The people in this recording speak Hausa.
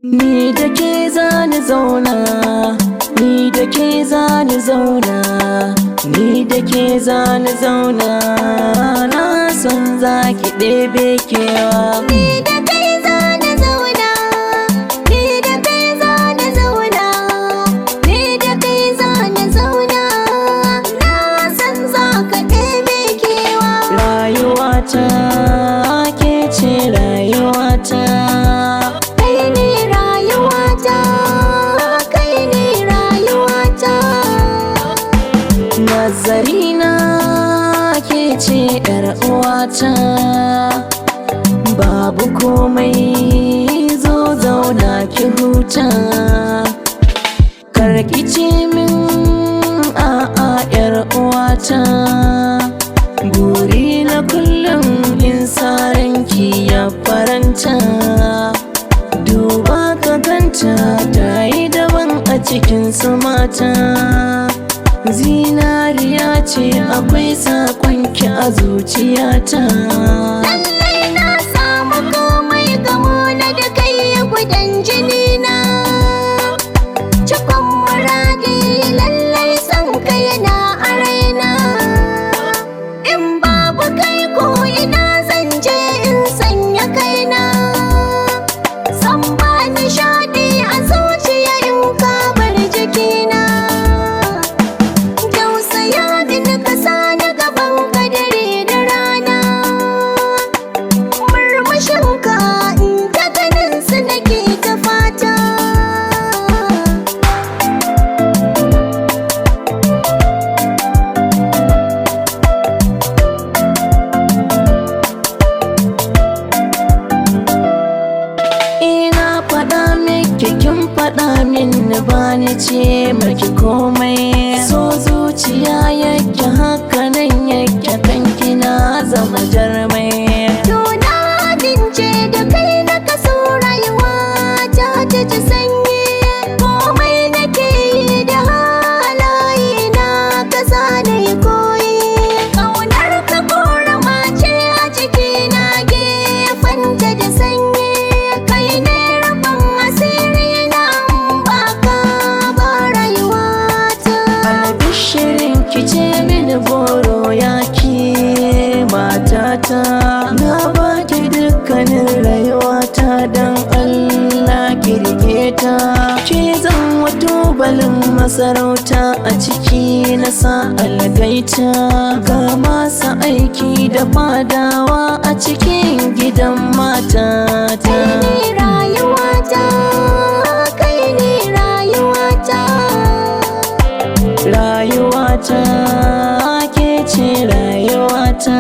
Ni da ke zani zauna, ni da ke zani zauna, ni da ke zani zauna, na san za ki ɗebe kewa. Ni da kai zani zauna, ni da kai zani zauna, ni da kai zani zauna, na san za ka ɗebe kewa. Rayuwata ke ce rayuwata, nazarina ke ce ‘yar uwata, babu komai zo zauna ki huta, karki ce min a'a ‘yar uwata, buri na kullum in saranki ya faranta, duba ka ganta ta yi daban a cikin su mata. Zinariya ce akwai sakonki a zuciyata. Lallai na samu komai gamo na da kai gudan jini na, cikon muradi lallai son ka yana a raina. In babu kai ko ina zan je in sanya kaina, san ba nishaɗi a zuciya in ka bar jikina. Kin faɗa min ba ni ce maki komai, so zuciya yake haka nan yake kanki na zama jarmai. To na amince da kai na kaso rayuwa ta ji sanyi, komai nake yi da halaye na kasa na yi koyi. Ƙaunar ka korama ce a ciki na gefanta da sanyi, kai ne rabon asiri. Kice mini goro ya ke matata, na baki dukkanin rayuwata don Allah ki rike ta. Ke zan wato balin masarauta a ciki na sa algaita, ga masu aiki da fadawa a cikin gidan matata. Kai ne rayuwata, kai ne rayuwata, rayuwata ke ce rayuwata.